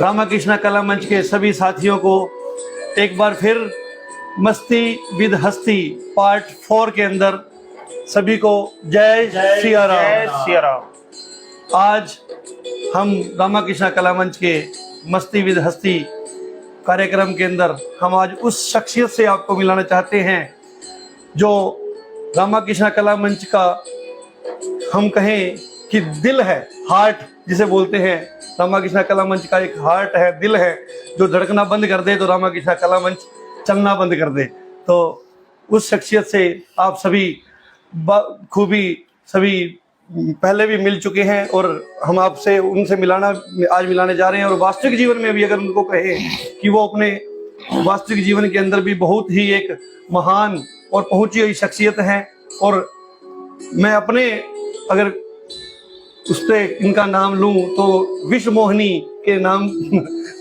रामाकृष्ण कला मंच के सभी साथियों को एक बार फिर मस्ती विद हस्ती पार्ट 4 के अंदर सभी को जय सिया राम। जय सिया राम। आज हम रामाकृष्ण कला मंच के मस्ती विद हस्ती कार्यक्रम के अंदर हम आज उस शख्सियत से आपको मिलाना चाहते हैं जो रामाकृष्ण कला मंच का हम कहें कि दिल है, हार्ट जिसे बोलते हैं। रामाकृष्ण कला मंच का एक हार्ट है, दिल है, जो धड़कना बंद कर दे तो रामाकृष्ण कला मंच चलना बंद कर दे। तो उस शख्सियत से आप सभी खूबी सभी पहले भी मिल चुके हैं और हम आपसे उनसे आज मिलाने जा रहे हैं। और वास्तविक जीवन में भी अगर उनको कहें कि वो अपने वास्तविक जीवन के अंदर भी बहुत ही एक महान और पहुंची हुई शख्सियत हैं। और मैं अपने अगर उस पर इनका नाम लूं तो विश्व मोहिनी के नाम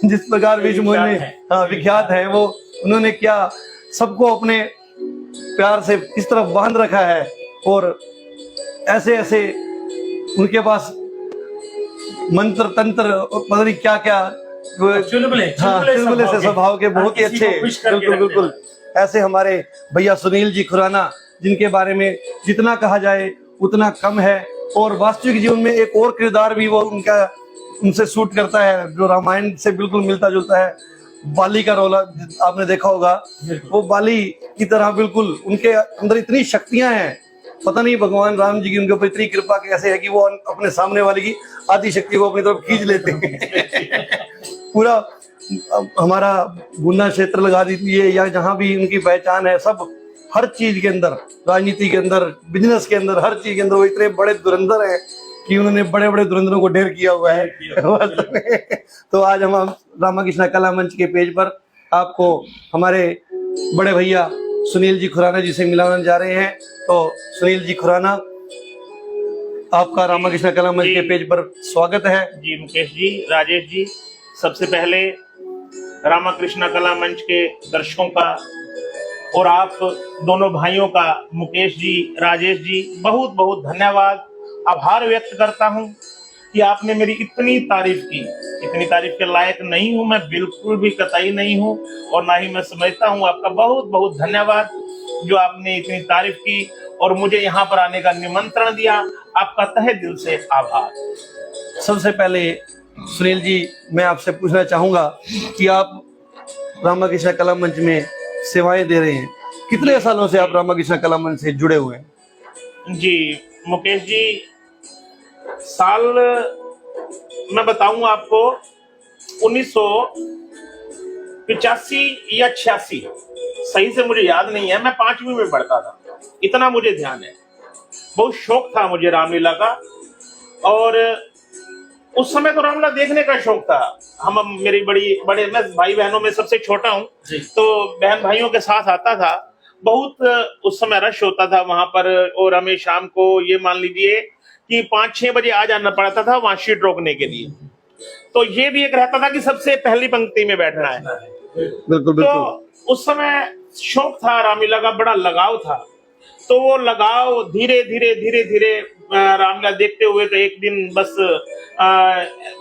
जिस प्रकार विश्व मोहिनी विख्यात है, वो उन्होंने क्या सबको अपने प्यार से इस तरफ बांध रखा है। और ऐसे ऐसे उनके पास मंत्र तंत्र पता नहीं क्या क्या चुलबुले से स्वभाव के बहुत ही अच्छे। बिल्कुल बिल्कुल ऐसे हमारे भैया सुनील जी खुराना, जिनके बारे में जितना कहा जाए उतना कम है। और वास्तविक जीवन में एक और किरदार भी वो उनसे सूट करता है जो रामायण से बिल्कुल मिलता जुलता है। बाली का रोल आपने देखा होगा, वो बाली की तरह बिल्कुल उनके अंदर इतनी शक्तियां हैं, पता नहीं भगवान राम जी की उनके ऊपर इतनी कृपा कैसे है कि वो अपने सामने वाले की आधी शक्ति को अपनी तरफ खींच लेते हैं। पूरा हमारा गुन्ना क्षेत्र लगा दीजिए या जहां भी उनकी पहचान है, सब हर चीज के अंदर, राजनीति के अंदर, बिजनेस के अंदर, हर चीज के अंदर वो इतने बड़े धुरंधर हैं कि उन्होंने बड़े बड़े धुरंधरों को ढेर किया हुआ है। तो आज हम रामाकृष्ण कला मंच के पेज पर आपको हमारे बड़े भैया सुनील जी खुराना जी से मिलाने जा रहे हैं। तो सुनील जी खुराना, आपका रामाकृष्ण कला मंच के पेज पर स्वागत है। जी मुकेश जी, राजेश जी, सबसे पहले रामाकृष्ण कला मंच के दर्शकों का और आप दोनों भाइयों का, मुकेश जी, राजेश जी, बहुत बहुत धन्यवाद, आभार व्यक्त करता हूं कि आपने मेरी इतनी तारीफ की। इतनी तारीफ के लायक नहीं हूं मैं, बिल्कुल भी कतई नहीं हूं, और ना ही मैं समझता हूं। आपका बहुत बहुत धन्यवाद जो आपने इतनी तारीफ की और मुझे यहाँ पर आने का निमंत्रण दिया। आपका तहे दिल से आभार। सबसे पहले सुनील जी, मैं आपसे पूछना चाहूंगा कि आप रामाकृष्ण कला मंच में सेवाएं दे रहे हैं, कितने सालों से आप रामाकृष्ण कला मंच से जुड़े हुए हैं? जी मुकेश जी, साल मैं बताऊं आपको 1985 या 86, सही से मुझे याद नहीं है, मैं 5वीं में पढ़ता था, इतना मुझे ध्यान है। बहुत शौक था मुझे रामलीला का, और उस समय तो रामलीला देखने का शौक था। हम मेरी बड़े मैं भाई बहनों में सबसे छोटा हूँ, तो बहन भाइयों के साथ आता था। बहुत उस समय रश होता था वहां पर, और हमें शाम को ये मान लीजिए कि 5-6 बजे आ जाना पड़ता था वहां सीट रोकने के लिए। तो ये भी एक रहता था कि सबसे पहली पंक्ति में बैठना है। बिल्कुल बिल्कुल। तो उस समय शौक था, रामलीला का बड़ा लगाव था। तो वो लगाव धीरे धीरे धीरे धीरे रामलीला देखते हुए, तो एक दिन बस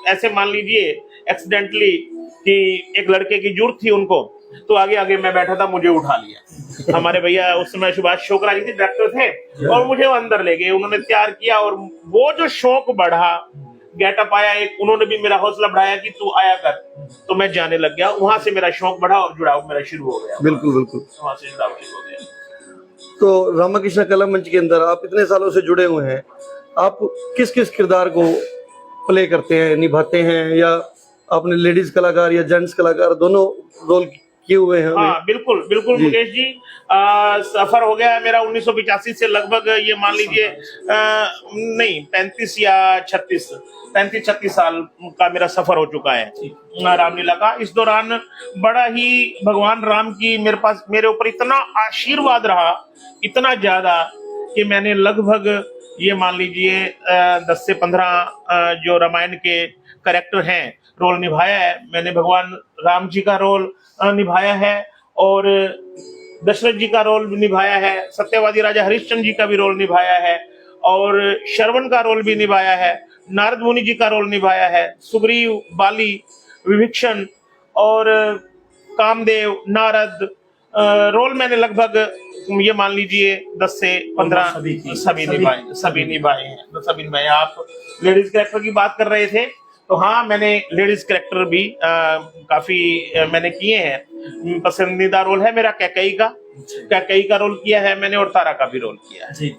ऐसे मान लीजिए एक्सीडेंटली कि एक लड़के की जरूरत थी उनको, तो आगे आगे मैं बैठा था, मुझे उठा लिया। हमारे भैया उस समय सुभाष छोकरा जी थे, डॉक्टर थे, और मुझे वो अंदर ले गए, उन्होंने तैयार किया। और वो जो शौक बढ़ा, गेटअप आया एक, उन्होंने भी मेरा हौसला बढ़ाया कि तू आया कर, तो मैं जाने लग गया। वहां से मेरा शौक बढ़ा और जुड़ाव मेरा शुरू हो गया। बिल्कुल बिल्कुल, वहां से जुड़ाव शुरू हो गया। तो रामाकृष्ण कला मंच के अंदर आप इतने सालों से जुड़े हुए हैं, आप किस किस किरदार को प्ले करते हैं, निभाते हैं, या आपने लेडीज कलाकार या जेंट्स कलाकार दोनों रोल किए हुए हैं? हाँ बिल्कुल बिल्कुल मुकेश जी, सफर हो गया है मेरा 1985 से लगभग, ये मान लीजिए नहीं 35 या 36 साल का मेरा सफर हो चुका है रामलीला का। इस दौरान बड़ा ही भगवान राम की मेरे ऊपर इतना आशीर्वाद रहा, इतना ज्यादा, कि मैंने लगभग ये मान लीजिए 10 से 15 जो रामायण के कैरेक्टर हैं रोल निभाया है। मैंने भगवान राम जी का रोल निभाया है, और दशरथ जी का रोल निभाया है, सत्यवादी राजा हरिश्चंद्र जी का भी रोल निभाया है, और श्रवण का रोल भी निभाया है, नारद मुनि जी का रोल निभाया है, सुग्रीव, बाली, विभीषण और कामदेव, नारद रोल मैंने लगभग ये मान लीजिए 10 से 15 सभी निभाए हैं। तो सभी निभाए। आप लेडीज कैरेक्टर की बात कर रहे थे, तो हाँ, मैंने लेडीज कैरेक्टर भी काफी मैंने किए हैं। पसंदीदा रोल है मेरा कैकेयी का रोल किया है मैंने, और तारा का भी रोल किया है जी।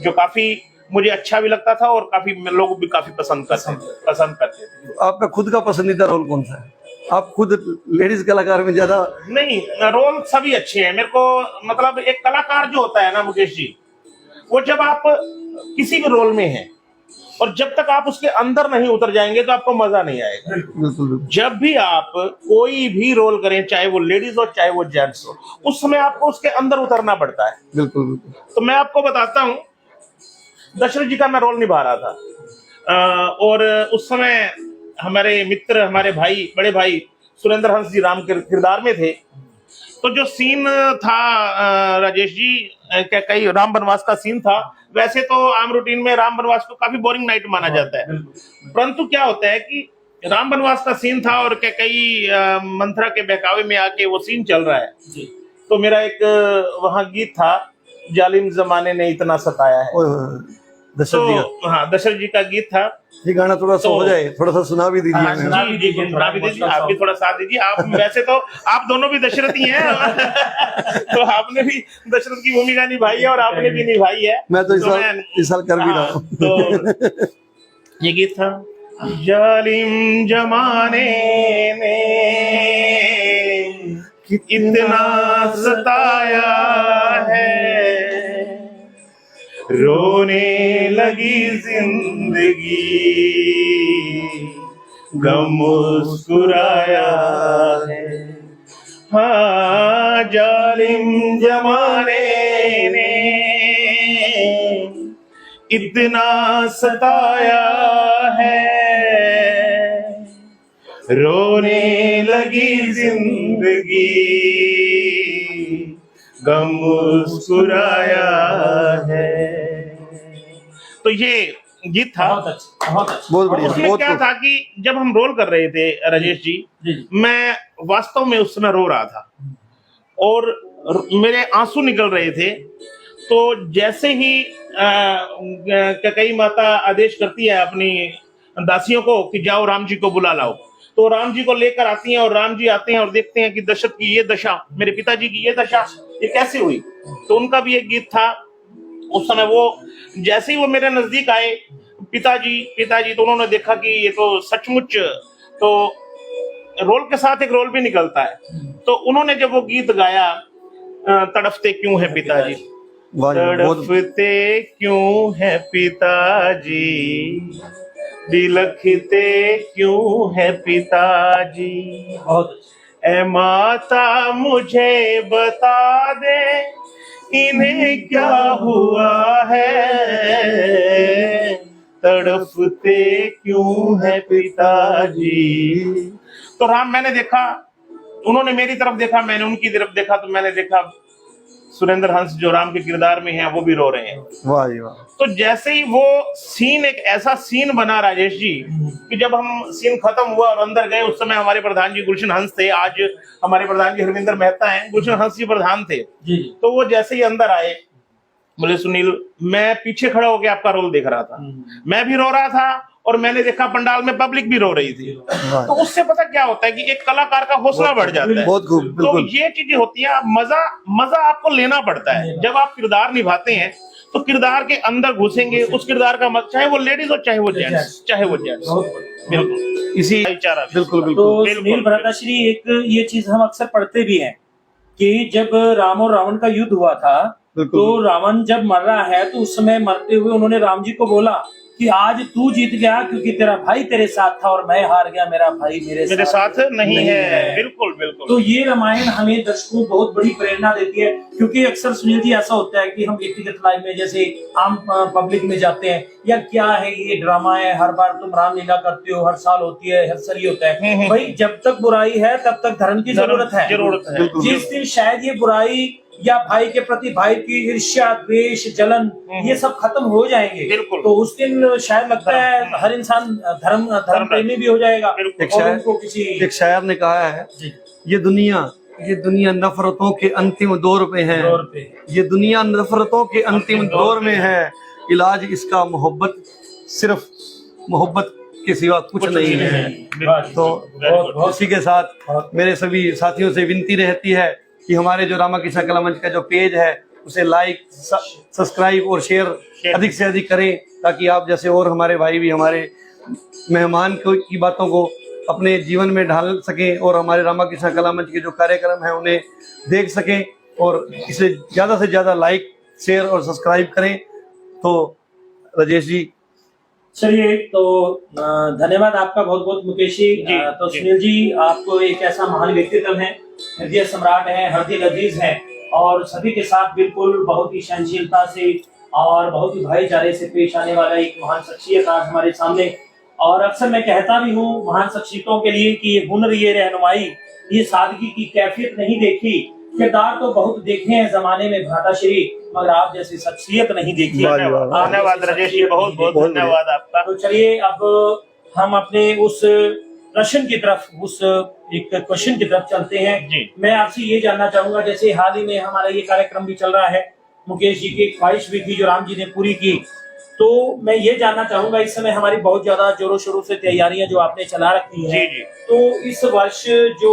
जो काफी मुझे अच्छा भी लगता था और काफी लोग भी काफी पसंद करते थे। आपका खुद का पसंदीदा रोल कौन सा है? आप खुद लेडीज कलाकार में ज्यादा? नहीं, रोल सभी अच्छे हैं मेरे को। मतलब एक कलाकार जो होता है ना मुकेश जी, वो जब आप किसी भी रोल में हैं और जब तक आप उसके अंदर नहीं उतर जाएंगे तो आपको मजा नहीं आएगा। बिल्कुल। जब भी आप कोई भी रोल करें, चाहे वो लेडीज हो चाहे वो जेंट्स हो, उस समय आपको उसके अंदर उतरना पड़ता है। बिल्कुल। तो मैं आपको बताता हूँ, दशरथ जी का मैं रोल निभा रहा था और उस समय हमारे मित्र, हमारे भाई, बड़े भाई सुरेंद्र हंस जी राम के किरदार में थे। तो जो सीन था राजेश जी, कई राम वनवास का सीन था। वैसे तो आम रूटीन में राम वनवास को काफी बोरिंग नाइट माना जाता है, परंतु क्या होता है कि राम वनवास का सीन था और कई मंथरा के बहकावे में आके वो सीन चल रहा है जी। तो मेरा एक वहां गीत था, जालिम जमाने ने इतना सताया है। दशरथ जी का, हाँ, दशरथ जी का गीत था। ये गाना थोड़ा सा हो जाए, थोड़ा सा सुना भी दीजिए। हाँ, सुना भी दीजिए, आप भी थोड़ा साथ दीजिए। आप वैसे तो आप दोनों भी दशरथी हैं तो आपने भी दशरथ की भूमिका निभाई है और आपने भी निभाई है। मैं तो इस साल कर भी रहा हूँ। तो ये गीत था, जालिम जमाने ने इतना सताया है, रोने लगी जिंदगी, गम मुस्कुराया है। हाँ, जालिम जमाने ने इतना सताया है, रोने लगी जिंदगी, गम मुस्कुराया है। तो ये गीत था। बहुत बढ़िया। उसमें क्या था कि जब हम रोल कर रहे थे राजेश जी, मैं वास्तव में उस समय रो रहा था और मेरे आंसू निकल रहे थे। तो जैसे ही कैकेयी माता आदेश करती है अपनी दासियों को कि जाओ राम जी को बुला लाओ, तो राम जी को लेकर आती हैं और राम जी आते हैं और देखते हैं कि दशरथ की ये दशा, मेरे पिताजी की ये दशा, ये कैसे हुई। तो उनका भी एक गीत था उस समय। वो जैसे ही वो मेरे नजदीक आए, पिताजी, तो उन्होंने देखा कि ये तो सचमुच, तो रोल के साथ एक रोल भी निकलता है। तो उन्होंने जब वो गीत गाया, तड़फते क्यों है पिताजी, तड़फते क्यों है पिताजी, बिलखते क्यों है पिताजी, ऐ माता मुझे बता दे इन्हें क्या हुआ है, तड़फते क्यों है पिताजी। तो राम, मैंने देखा, उन्होंने मेरी तरफ देखा, मैंने उनकी तरफ देखा, तो मैंने देखा सुरेंद्र हंस जो राम के किरदार में हैं वो भी रो रहे हैं। वाह जी वाह। तो जैसे ही वो सीन, एक ऐसा सीन बना राजेश जी कि जब हम सीन खत्म हुआ और अंदर गए, उस समय हमारे प्रधान जी गुलशन हंस थे, आज हमारे प्रधान जी हरविंदर मेहता हैं, गुलशन हंस जी प्रधान थे जी। तो वो जैसे ही अंदर आए, बोले सुनील, मैं पीछे खड़ा होकर आपका रोल देख रहा था, मैं भी रो रहा था और मैंने देखा पंडाल में पब्लिक भी रो रही थी। तो उससे पता क्या होता है कि एक कलाकार का हौसला बढ़ जाता है। बहुत खूब। तो ये चीजें होती हैं, मजा आपको लेना पड़ता है। जब आप किरदार निभाते हैं तो किरदार के अंदर घुसेंगे, उस किरदार का मत, चाहे वो लेडीज हो चाहे वो जेंट्स, बिल्कुल इसी भाईचारा। बिल्कुल। तो सुनील भ्राताश्री, एक ये चीज हम अक्सर पढ़ते भी हैं कि जब राम और रावण का युद्ध हुआ था, तो रावण जब मर रहा है तो उस समय मरते हुए उन्होंने राम जी को बोला कि आज तू जीत गया क्योंकि तेरा भाई तेरे साथ था और मैं हार गया, मेरा भाई मेरे साथ नहीं है। बिल्कुल। तो ये रामायण हमें दर्शकों को बहुत बड़ी प्रेरणा देती है, क्योंकि अक्सर सुनील जी ऐसा होता है कि हम व्यक्तिगत लाइफ में, जैसे आम पब्लिक में जाते हैं, या क्या है ये ड्रामा है, हर बार तुम रामलीला करते हो, हर साल होती है, हर साल होता है। भाई, जब तक बुराई है तब तक धर्म की जरूरत है। जरूरत है। जिस दिन शायद ये बुराई या भाई के प्रति भाई की ईर्ष्या, द्वेष, जलन, ये सब खत्म हो जाएंगे। बिल्कुल। तो उस दिन शायद लगता है हर इंसान धर्म प्रेमी भी हो जाएगा। बिल्कुल। एक और शायर उनको किसी एक शायर ने कहा है, जी, ये दुनिया नफरतों के अंतिम दौर में है, तौर पे ये दुनिया नफरतों के अंतिम दौर में है, इलाज इसका सिर्फ मोहब्बत के सिवा कुछ नहीं है। तो इसी के साथ मेरे सभी साथियों से विनती रहती है कि हमारे जो रामाकृष्ण कला मंच का जो पेज है उसे लाइक, सब्सक्राइब और शेयर अधिक से अधिक करें, ताकि आप जैसे और हमारे भाई भी हमारे मेहमान की बातों को अपने जीवन में ढाल सकें और हमारे रामाकृष्ण कला मंच के जो कार्यक्रम हैं उन्हें देख सकें और इसे ज़्यादा से ज़्यादा लाइक, शेयर और सब्सक्राइब करें। तो राजेश जी, चलिए, तो धन्यवाद आपका बहुत बहुत मुकेश जी। तो सुनील जी, आपको एक ऐसा महान व्यक्तित्व है, हृदय सम्राट है, हृदय लजीज है और सभी के साथ बिल्कुल बहुत ही सहनशीलता से और बहुत ही भाईचारे से पेश आने वाला एक महान शख्सियत आज हमारे सामने। और अक्सर मैं कहता भी हूँ महान शख्सियतों के लिए कि ये हुनर, ये रहनुमाई, ये सादगी की कैफियत नहीं देखी, किरदार तो बहुत देखे हैं जमाने में भ्राताश्री, मगर आप जैसी शख्सियत नहीं देखी। धन्यवाद राजेश जी, बहुत बहुत धन्यवाद आपका। तो चलिए, अब हम अपने उस प्रश्न की तरफ, उस एक क्वेश्चन की तरफ चलते हैं जी। मैं आपसे ये जानना चाहूंगा, जैसे हाल ही में हमारा ये कार्यक्रम भी चल रहा है, मुकेश जी की ख्वाहिश भी थी जो राम जी ने पूरी की, तो मैं ये जानना चाहूंगा, इस समय हमारी बहुत ज्यादा जोरों शोरों से तैयारियां जो आपने चला रखी हैं, तो इस वर्ष जो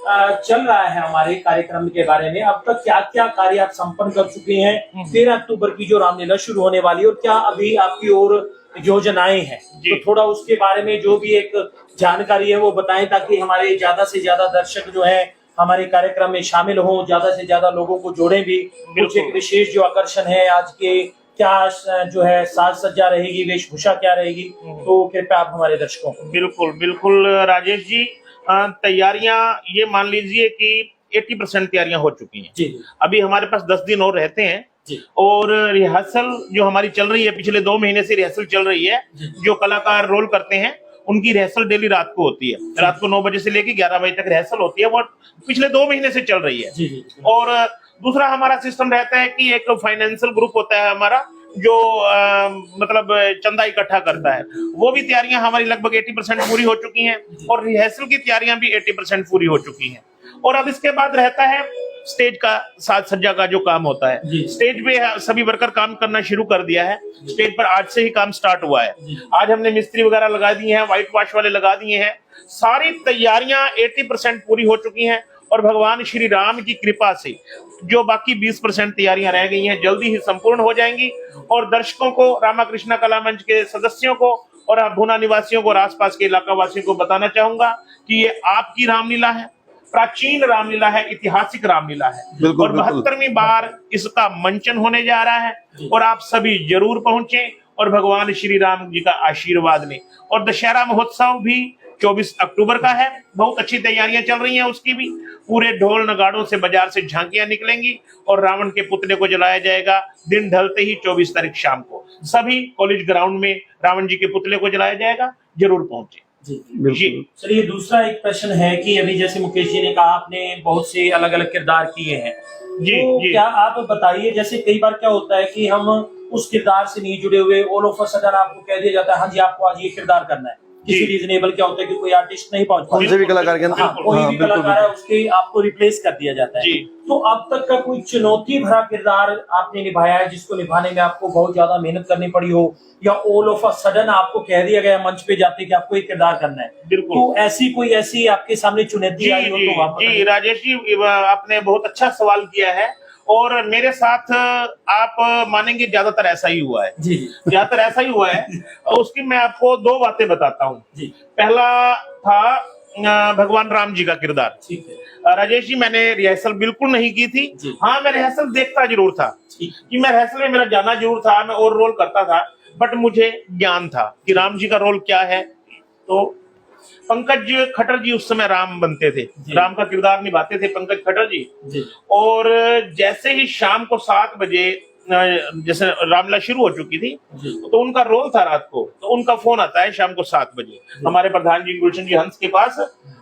चल रहा है हमारे कार्यक्रम के बारे में, अब तक क्या क्या कार्य आप संपन्न कर चुके हैं? 13 अक्टूबर की जो रामलीला शुरू होने वाली है, और क्या अभी आपकी ओर योजनाएं हैं, तो थोड़ा उसके बारे में जो भी एक जानकारी है वो बताएं, ताकि हमारे ज्यादा से ज्यादा दर्शक जो है हमारे कार्यक्रम में शामिल हों, ज्यादा से ज्यादा लोगों को जोड़ें भी। कुछ एक विशेष जो आकर्षण है आज के, क्या जो है साज सज्जा रहेगी, वेशभूषा क्या रहेगी, तो कृपया आप हमारे दर्शकों को। बिल्कुल बिल्कुल राजेश जी, तैयारियां ये मान लीजिए कि 80% तैयारियां हो चुकी हैं जी। अभी हमारे पास 10 दिन और रहते हैं जी। और रिहर्सल जो हमारी चल रही है, पिछले 2 महीने से रिहर्सल चल रही है। जो कलाकार रोल करते हैं उनकी रिहर्सल डेली रात को होती है, रात को 9 बजे से लेकर 11 बजे तक रिहर्सल होती है, वो पिछले 2 महीने से चल रही है। जी। और दूसरा हमारा सिस्टम रहता है कि एक फाइनेंशियल ग्रुप होता है हमारा, जो मतलब चंदा इकट्ठा करता है, वो भी तैयारियां हमारी लगभग 80% पूरी हो चुकी हैं और रिहर्सल की तैयारियां भी 80% पूरी हो चुकी हैं। और अब इसके बाद रहता है स्टेज का, साज सज्जा का जो काम होता है। स्टेज पे सभी वर्कर काम करना शुरू कर दिया है, स्टेज पर आज से ही काम स्टार्ट हुआ है। आज हमने मिस्त्री वगैरह लगा दिए हैं, व्हाइट वॉश वाले लगा दिए हैं, सारी तैयारियां 80% पूरी हो चुकी हैं। और भगवान श्री राम की कृपा से जो बाकी 20% तैयारियां रह गई हैं जल्दी ही संपूर्ण हो जाएंगी। और दर्शकों को, रामाकृष्ण कला मंच के सदस्यों को और भुना निवासियों को और आसपास के इलाका वासियों को बताना चाहूंगा कि ये आपकी रामलीला है, प्राचीन रामलीला है, ऐतिहासिक रामलीला है। और 72वीं बार इसका मंचन होने जा रहा है और आप सभी जरूर पहुंचे और भगवान श्री राम जी का आशीर्वाद लें। और दशहरा महोत्सव भी 24 अक्टूबर का है, बहुत अच्छी तैयारियां चल रही हैं उसकी भी। पूरे ढोल नगाड़ों से बाजार से झांकियां निकलेंगी और रावण के पुतले को जलाया जाएगा दिन ढलते ही 24 तारीख शाम को। सभी कॉलेज ग्राउंड में रावण जी के पुतले को जलाया जाएगा, जरूर पहुंचे। जी। चलिए, दूसरा एक प्रश्न है कि अभी जैसे मुकेश जी ने कहा आपने बहुत से अलग अलग किरदार किए हैं, तो क्या आप बताइए, जैसे कई बार क्या होता है कि हम उस किरदार से नहीं जुड़े हुए, ऑल ऑफ अ सडन आपको कह दिया जाता है हाँ जी आपको आज ये किरदार करना है, किसी रीजनेबल क्या होता है कि कोई आर्टिस्ट नहीं पहुंच पाता, कोई भी कलाकार कोई भी कलाकार है उसके आपको रिप्लेस कर दिया जाता है। तो अब तक का कोई चुनौती भरा किरदार आपने निभाया है जिसको निभाने में आपको बहुत ज्यादा मेहनत करनी पड़ी हो, या ऑल ऑफ अ सडन आपको कह दिया गया मंच पे जाते कि आपको एक किरदार करना है? बिल्कुल। तो ऐसी आपके सामने चुनौती आई हो तो आप जी राजेश जी, आपने बहुत अच्छा सवाल किया है और मेरे साथ आप मानेंगे ज्यादातर ऐसा ही हुआ है। जी, ज्यादातर ऐसा ही हुआ है। उसकी मैं आपको 2 बातें बताता हूँ। पहला था भगवान राम जी का किरदार। राजेश जी, मैंने रिहर्सल बिल्कुल नहीं की थी। हाँ, मैं रिहर्सल देखता जरूर था कि मैं रिहर्सल में मेरा जाना जरूर था, मैं और रोल करता था, बट मुझे ज्ञान था कि राम जी का रोल क्या है। तो पंकज खट्टर जी उस समय राम बनते थे, राम का किरदार निभाते थे पंकज खट्टर जी। और जैसे ही शाम को 7 बजे जैसे रामलीला शुरू हो चुकी थी तो उनका रोल था रात को, तो उनका फोन आता है शाम को 7 बजे हमारे प्रधान जी गुलशन जी हंस के पास,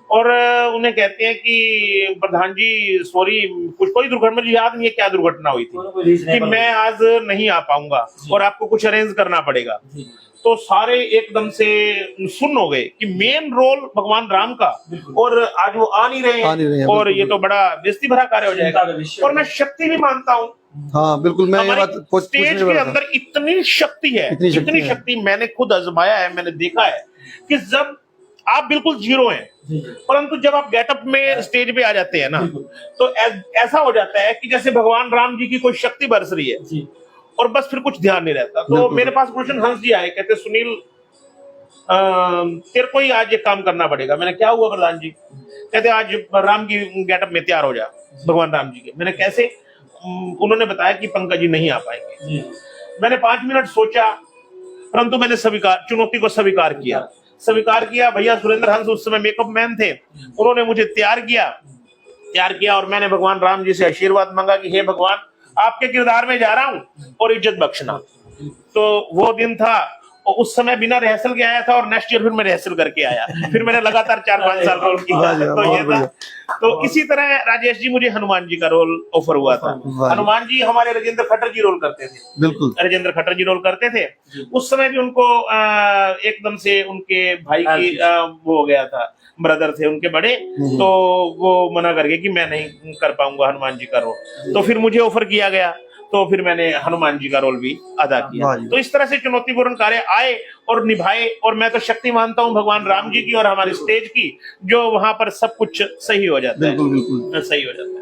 और उन्हें कहते हैं कि प्रधान जी सॉरी, कुछ कोई दुर्घटना, मुझे याद नहीं है क्या दुर्घटना हुई थी, कि मैं आज नहीं आ पाऊंगा और आपको कुछ अरेंज करना पड़ेगा। तो सारे एकदम से सुन्न हो गए कि मेन रोल भगवान राम का, और आज वो आ नहीं रहे हैं, और ये तो बड़ा बेइज्जती भरा कार्य हो जाएगा। और मैं शक्ति भी मानता हूँ, हाँ बिल्कुल, मैं ये बात स्टेज के अंदर इतनी शक्ति है, इतनी शक्ति मैंने खुद आजमाया है, मैंने देखा है कि जब आप बिल्कुल जीरो हैं, परंतु जब आप गेटअप में स्टेज पे आ जाते हैं ना, तो ऐसा हो जाता है कि जैसे भगवान राम जी की कोई शक्ति बरस रही है, और बस फिर कुछ ध्यान नहीं रहता। तो मेरे पास गुलशन हंस जी आए, कहते सुनील तेरे को ही आज ये काम करना पड़ेगा। मैंने क्या हुआ प्रधान जी? कहते आज राम की गेटअप में तैयार हो जा, भगवान राम जी के। मैंने कैसे? उन्होंने बताया कि पंकज जी नहीं आ पाएंगे। मैंने 5 मिनट सोचा, परंतु मैंने चुनौती को स्वीकार किया। भैया सुरेंद्र हंस उस समय मेकअप मैन थे, उन्होंने मुझे तैयार किया और मैंने भगवान राम जी से आशीर्वाद मांगा कि हे भगवान, आपके किरदार में जा रहा हूं और इज्जत बख्शना। तो वो दिन था, और उस समय बिना रिहर्सल के आया था, और नेक्स्ट ईयर फिर मैं रिहर्सल करके आया। फिर मैंने लगातार 4-5 साल रोल किया। तो ये था। तो इसी तरह राजेश जी, मुझे हनुमान जी का रोल ऑफर हुआ था। हनुमान जी हमारे राजेंद्र खट्टर जी रोल करते थे, बिल्कुल राजेंद्र खट्टर जी रोल करते थे। उस समय भी उनको एकदम से उनके भाई की वो हो गया था, ब्रदर थे उनके बड़े, तो वो मना कर गए कि मैं नहीं कर पाऊंगा हनुमान जी का रोल। तो फिर मुझे ऑफर किया गया, तो फिर मैंने हनुमान जी का रोल भी अदा किया। तो इस तरह से चुनौतीपूर्ण कार्य आए और निभाए, और मैं तो शक्ति मानता हूं भगवान राम जी की और हमारे स्टेज की, जो वहां पर सब कुछ सही हो जाता है, बिल्कुल सही हो जाता है।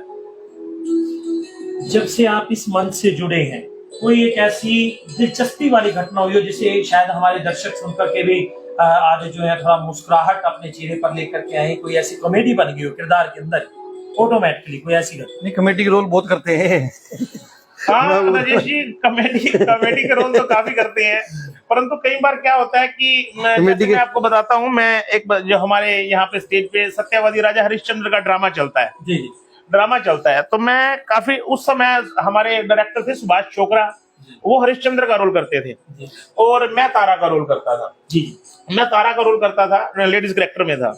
जब से आप इस मंच से जुड़े हैं, कोई एक ऐसी दिलचस्पी वाली घटना हुई हो जिसे शायद हमारे दर्शक सुनकर के भी आज जो है थोड़ा मुस्कुराहट अपने चेहरे पर लेकर के आए, कोई ऐसी कॉमेडी बन गई हो किरदार के अंदर ऑटोमेटिकली, कोई ऐसी घटना? नहीं, कमेटी के रोल बहुत करते हैं। हाँ राजेश जी, कॉमेडी के रोल तो काफी करते हैं, परंतु कई बार क्या होता है कि मैं आपको बताता हूँ, मैं एक जो हमारे यहाँ पे स्टेज पे सत्यवादी राजा हरिश्चंद्र का ड्रामा चलता है, ड्रामा चलता है, तो मैं काफी उस समय हमारे डायरेक्टर थे सुभाष चोपड़ा, वो हरिश्चंद्र का रोल करते थे और मैं तारा का रोल करता था। मैं तारा का रोल करता था, लेडीज कैरेक्टर में था।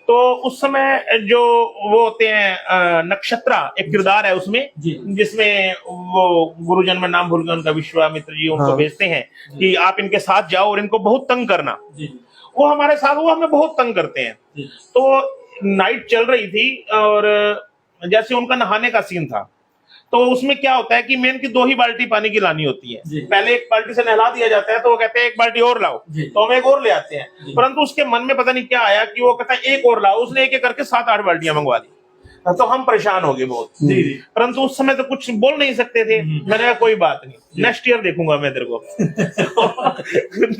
तो उस समय जो वो होते हैं नक्षत्रा, एक किरदार है उसमें, जिसमें वो गुरुजन में नाम भूल गए उनका, विश्वामित्र जी उनको भेजते हैं कि आप इनके साथ जाओ और इनको बहुत तंग करना। वो हमारे साथ, वो हमें बहुत तंग करते हैं। तो नाइट चल रही थी और जैसे उनका नहाने का सीन था, तो उसमें क्या होता है कि मेन की 2 ही बाल्टी पानी की लानी होती है। पहले एक बाल्टी से नहला दिया जाता है, तो वो कहते हैं 1 बाल्टी और लाओ, तो हम 1 और ले आते हैं। परंतु उसके मन में पता नहीं क्या आया कि वो कहता है 1 और लाओ, उसने एक करके 7-8 बाल्टियां मंगवा दी। तो हम परेशान हो गए बहुत, परंतु उस समय तो कुछ बोल नहीं सकते थे। मैंने कहा कोई बात नहीं, नेक्स्ट ईयर देखूंगा मैं तेरे को।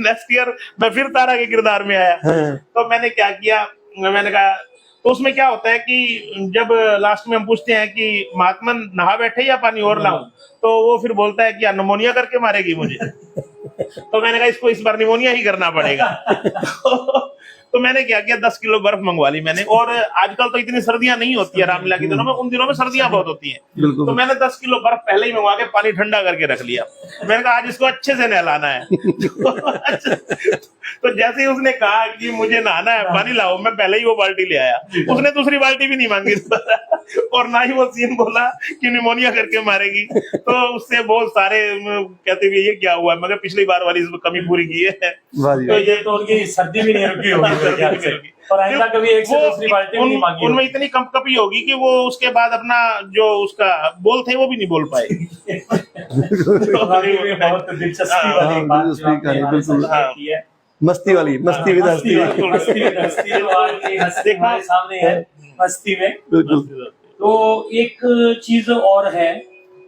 नेक्स्ट ईयर मैं फिर तारा के किरदार में आया। तो मैंने क्या किया, मैंने कहा, तो उसमें क्या होता है कि जब लास्ट में हम पूछते हैं कि महात्मा नहा बैठे या पानी और लाऊं, तो वो फिर बोलता है कि निमोनिया करके मारेगी मुझे। तो मैंने कहा इसको इस बार निमोनिया ही करना पड़ेगा। तो मैंने क्या किया, 10 किलो बर्फ मंगवा ली मैंने। और आजकल तो इतनी सर्दियां नहीं होती है रामलीला के दिनों में, उन दिनों में सर्दियां बहुत होती हैं। तो मैंने 10 किलो बर्फ पहले ही मंगवा के पानी ठंडा करके रख लिया। मैंने कहा आज इसको अच्छे से नहलाना है। तो जैसे ही उसने कहा कि मुझे नहाना है, पानी लाओ, मैं पहले ही वो बाल्टी ले आया। उसने दूसरी बाल्टी भी नहीं मांगी और ना ही वो सीन बोला कि निमोनिया करके मारेगी। तो उससे बहुत सारे कहते हुए ये क्या हुआ, मगर पिछली बार वाली इसमें कमी पूरी की है। तो ये तो उनकी सर्दी भी नहीं रुकी होगी और आइंदा कभी एक से दूसरी बाल्टी नहीं मांगी। उनमें इतनी कंपकपी होगी कि वो उसके बाद अपना जो उसका बोल थे वो भी नहीं बोल पाए। बहुत दिलचस्पी वाली बात है, मस्ती वाली, मस्ती विद हस्ती हमारे सामने है, मस्ती में। तो एक चीज और है,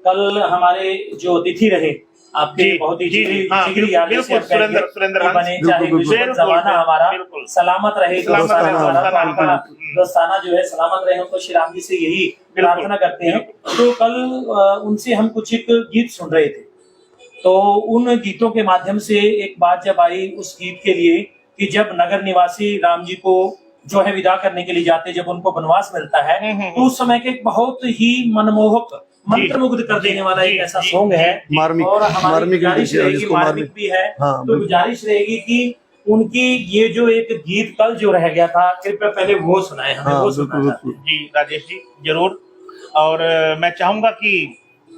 कल हमारे जो अतिथि रहे आपके बहुत ही जिगरी यादें से बने, चाहे जमाना हमारा सलामत रहे, दोस्ताना जो है सलामत रहे, हम तो श्री राम जी से यही प्रार्थना करते हैं। तो कल उनसे हम कुछ एक गीत सुन रहे थे, तो उन गीतों के माध्यम से एक बात जब आई उस गीत के लिए कि जब नगर निवासी राम जी को जो है विदा करने के लिए जाते, जब उनको वनवास मिलता है, तो उस समय के बहुत ही मनमोहक, मंत्रमुग्ध कर देने वाला एक ऐसा सॉन्ग है। और हमारी गुजारिश रहेगी, मार्मिक भी है, तो गुजारिश रहेगी कि उनकी ये जो एक गीत कल जो रह गया था, कृपया पहले वो सुनाए हमें। हाँ वो बिल्कुल सुनना चाहते बिल्कुल। जी राजेश जी जरूर। और मैं चाहूंगा कि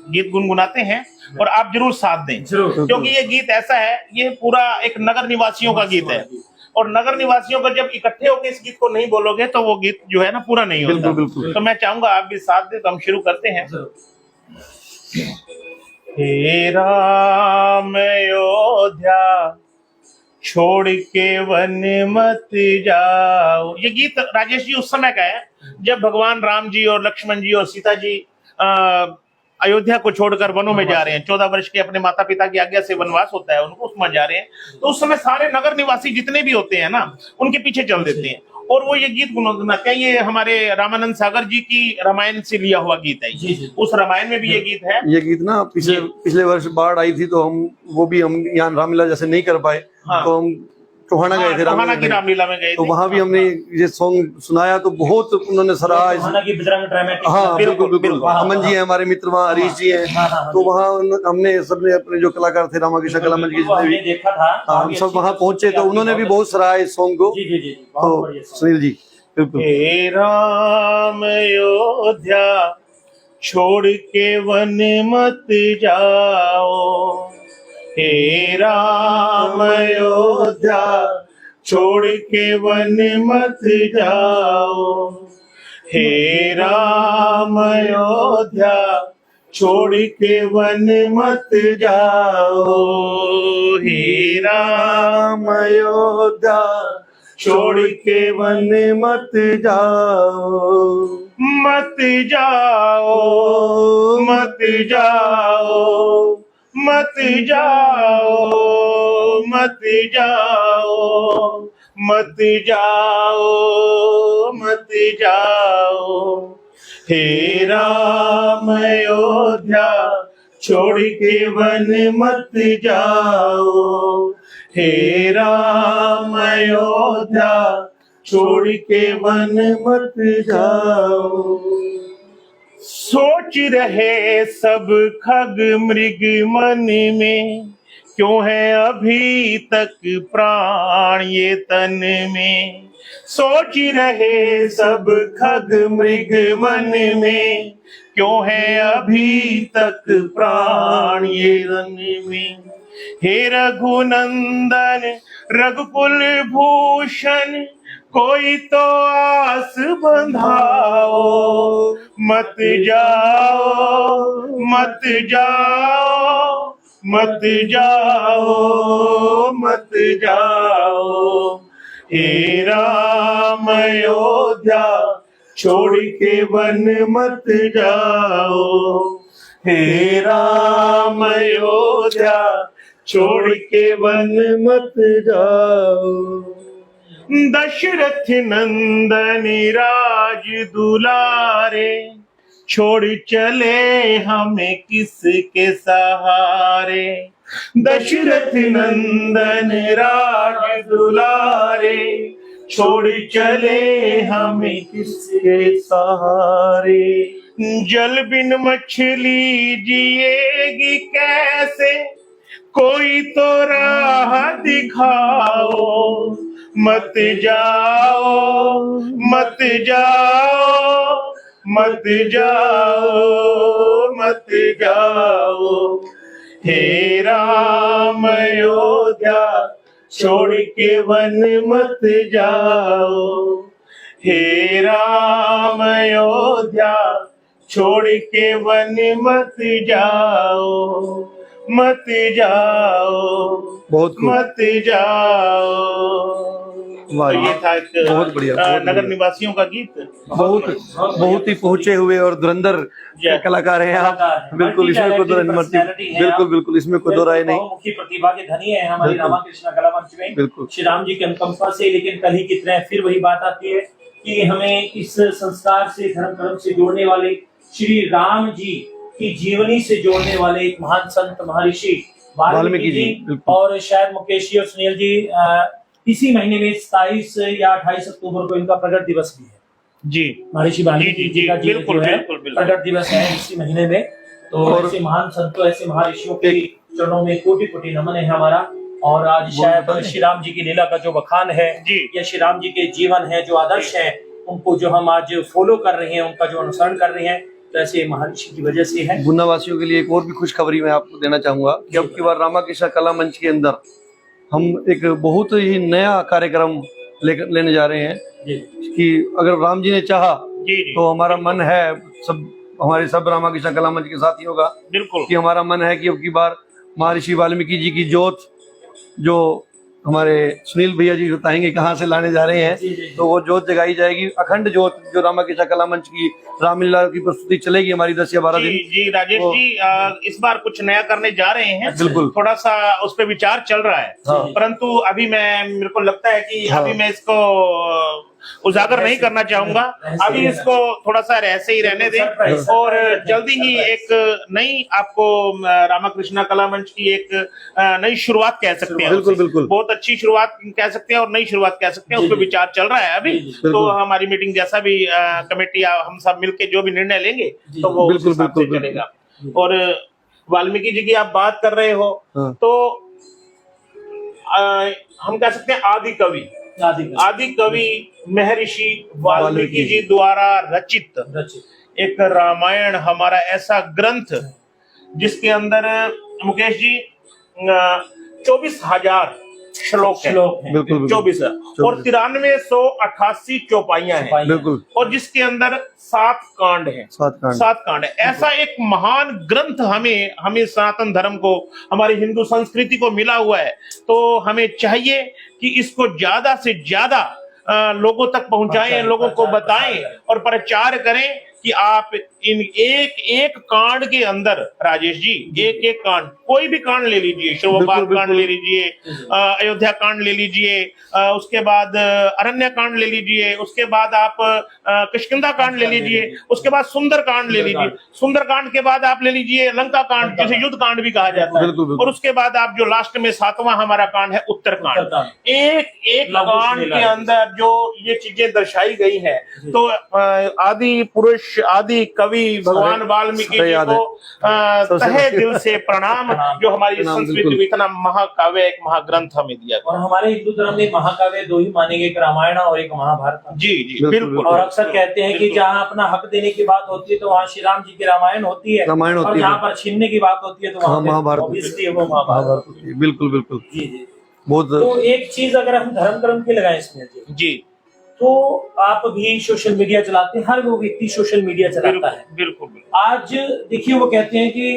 गीत गुनगुनाते हैं और आप जरूर साथ दें, हैं। जरूर। क्योंकि ये गीत ऐसा है, ये पूरा एक नगर निवासियों का गीत है, और नगर निवासियों का जब इकट्ठे होकर इस गीत को नहीं बोलोगे तो वो गीत जो है ना पूरा नहीं होता। बिल्कुल, बिल्कुल। तो मैं चाहूंगा आप भी साथ दें, तो हम शुरू करते हैं। जरूर। हे राम अयोध्या छोड़ के वन मत जाओ। ये गीत राजेश जी उस समय का है जब भगवान राम जी और लक्ष्मण जी और सीता जी अयोध्या को छोड़कर वनों में जा रहे हैं। 14 वर्ष के अपने माता पिता की आज्ञा से वनवास होता है उनको, उसमें जा रहे हैं। तो उस समय सारे नगर निवासी जितने भी होते हैं ना, उनके पीछे चल देते हैं और वो ये गीत गुनगुनाते हैं। ये हमारे रामानंद सागर जी की रामायण से लिया हुआ गीत है। जी, जी। उस रामायण में भी ये गीत है। ये गीत ना पिछले वर्ष बाढ़ आई थी, तो हम यहाँ रामलीला जैसे नहीं कर पाए, हाँ। तो हम टोहाना गए थे टोहाना की रामलीला में गए तो थे। वहां भी हमने ये सॉन्ग सुनाया, तो बहुत उन्होंने सराहा। टोहाना की बजरंग ड्रामेटिक। हाँ बिल्कुल बिल्कुल। बिल्कुल। अमन जी हैं हमारे मित्र, वहाँ हरीश जी हैं, हाँ, हाँ, तो वहाँ हमने सबने अपने जो कलाकार थे रामाकृष्ण कला मंच के जितने हमने भी, देखा था, हाँ, हम सब वहाँ पहुंचे, तो उन्होंने भी बहुत सराहा इस सॉन्ग को। जी जी जी, बहुत तो बढ़िया song। सुनील जी बिल्कुल। हे राम अयोध्या छोड़ के वन मत जाओ। हे राम अयोध्या छोड़ के वन मत जाओ। हे राम अयोध्या छोड़ के वन मत जाओ। हे राम अयोध्या छोड़ के वन मत जाओ, मत जाओ, मत जाओ, मत जाओ, मत जाओ, मत जाओ, मत जाओ। हे राम अयोध्या छोड़ के वन मत जाओ। हे राम अयोध्या छोड़ के वन मत जाओ। सोच रहे सब खग मृग मन में, क्यों है अभी तक प्राण ये तन में। सोच रहे सब खग मृग मन में, क्यों है अभी तक प्राण ये रन में। हे रघुनंदन रघुकुल भूषण कोई तो आस बंधाओ। मत जाओ, मत जाओ, मत जाओ, मत जाओ। हे राम अयोध्या छोड़ के वन मत जाओ। हे राम अयोध्या छोड़ के वन मत जाओ। दशरथ नंदन राज दुलारे, छोड़ चले हमें किसके सहारे। दशरथ नंदन राज दुलारे, छोड़ चले हमें किसके सहारे। जल बिन मछली जिएगी कैसे, कोई तो राह दिखाओ। मत जाओ, मत जाओ, मत जाओ, मत जाओ। हे राम अयोध्या छोड़ के वन मत जाओ। हे राम अयोध्या छोड़ के वन मत जाओ। मत जाओ, बहुत खूब। मत जाओ। वाह, ये था एक बहुत बढ़िया, बहुत नगर बढ़िया। निवासियों का गीत। बहुत ही पहुंचे हुए और धुरंधर कलाकार हैं आप। बिल्कुल, इसमें कोई दो राय नहीं। बिल्कुल बिल्कुल, इसमें कोई दो राय नहीं। मुख्य प्रतिभा के धनी है हमारी रामाकृष्ण कला मंच में। बिल्कुल। श्री राम जी के अनुकंपा से, लेकिन कल ही की तरह फिर वही बात आती है कि हमें इस संस्कार से, धर्म कर्म से जोड़ने वाले, श्री राम जी की जीवनी से जोड़ने वाले एक महान संत महर्षि वाल्मीकि जी, बिल्कुल। और शायद मुकेश जी और सुनील जी इसी महीने में 27 या 28 अक्टूबर को इनका प्रगट दिवस भी है। जी, महर्षि वाल्मीकि जी का बिल्कुल, जो है बिल्कुल, बिल्कुल। प्रगट दिवस है इसी महीने में। तो और ऐसे महान संतों, ऐसे महर्षियों के चरणों में कोटि कोटि नमन है हमारा और आज शायद श्री राम जी की लीला का जो बखान है जी। या श्री राम जी के जीवन है, जो आदर्श है, उनको जो हम आज फॉलो कर रहे हैं, उनका जो अनुसरण कर रहे हैं, तो ऐसे महर्षि की वजह से है। गुना वासियों के लिए एक और भी खुशखबरी मैं आपको देना चाहूंगा कि अब की बार रामाकृष्ण कला मंच के अंदर हम एक बहुत ही नया कार्यक्रम लेने जा रहे हैं जी कि अगर राम जी ने चाहा जी जी तो हमारा मन है, सब हमारे सब रामाकृष्ण कला मंच के साथियों का, बिल्कुल कि हमारा मन है कि अब की बार महर्षि वाल्मीकि जी की जोत, जो हमारे सुनील भैया जी बताएंगे कहाँ से लाने जा रहे जी, हैं, तो वो जोत जगाई जाएगी, अखंड जोत, जो रामाकृष्ण कला मंच की रामलीला की प्रस्तुति चलेगी हमारी 10 या 12 दिन। जी राजेश वो- जी, इस बार कुछ नया करने जा रहे हैं। बिल्कुल। थोड़ा सा उस पर विचार चल रहा है, हाँ। परंतु अभी मेरे को लगता है कि हाँ। अभी मैं इसको उजागर नहीं करना चाहूंगा। अभी इसको थोड़ा सा रहस्य ही रहने दें और जल्दी ही एक नई आपको रामाकृष्ण कला मंच की एक नई शुरुआत कह सकते हैं। बिल्कुल, उसे। बिल्कुल। बहुत अच्छी शुरुआत कह सकते हैं और नई शुरुआत कह सकते हैं। उस पर विचार चल रहा है अभी। तो बिल्कुल। हमारी मीटिंग जैसा भी कमेटी हम सब मिलके जो भी निर्णय लेंगे तो वो उस बिल्कुल, हिसाब से बिल्कुल, चलेगा। और वाल्मीकि जी की आप बात कर रहे हो, हाँ। तो हम कह सकते हैं आदि कवि महर्षि वाल्मीकि जी द्वारा रचित एक रामायण हमारा ऐसा ग्रंथ जिसके अंदर मुकेश जी 24,000 श्लोक है। बिल्कुल, बिल्कुल। 24 और 9388 चौपाइयां हैं, बिल्कुल। और जिसके अंदर 7 कांड हैं। 7 कांड है। ऐसा एक महान ग्रंथ हमें सनातन धर्म को, हमारी हिंदू संस्कृति को मिला हुआ है। तो हमें चाहिए कि इसको ज्यादा से ज्यादा लोगों तक पहुंचाएं, लोगों को बताएं और प्रचार करें कि आप इन एक कांड के अंदर, राजेश जी, एक कांड, कोई भी कांड ले लीजिए, शोभाबाग कांड ले लीजिए, अयोध्या कांड ले लीजिए, उसके बाद अरण्य कांड ले लीजिए, उसके बाद आप किष्किंधा कांड ले लीजिए, उसके बाद सुंदर कांड ले लीजिए, सुंदर कांड के बाद आप ले लीजिए लंका कांड, जिसे युद्ध कांड भी कहा जाता है, और उसके बाद आप जो लास्ट में 7वां हमारा कांड है उत्तर कांड। एक कांड के अंदर जो ये चीजें दर्शाई गई है, तो आदि पुरुष, आदि कवि भगवान वाल्मीकि जी को तहे दिल से प्रणाम, जो हमारी संस्कृति में इतना महाकाव्य, एक महाग्रंथ हमें दिया। और हमारे हिंदू धर्म में महाकाव्य 2 ही मानेंगे, एक रामायण और एक महाभारत। जी बिल्कुल। और अक्सर कहते हैं कि जहाँ अपना हक देने की बात होती है तो वहाँ श्री राम जी की रामायण होती है, और जहाँ पर छीनने की बात होती है तो वहाँ महाभारत। बिल्कुल बिल्कुल। जी बहुत। तो एक चीज अगर हम धर्म की लगाएं इसमें जी, तो आप भी सोशल मीडिया चलाते हैं, हर वो व्यक्ति सोशल मीडिया चलाता है। बिल्कुल। आज देखिए, वो कहते हैं कि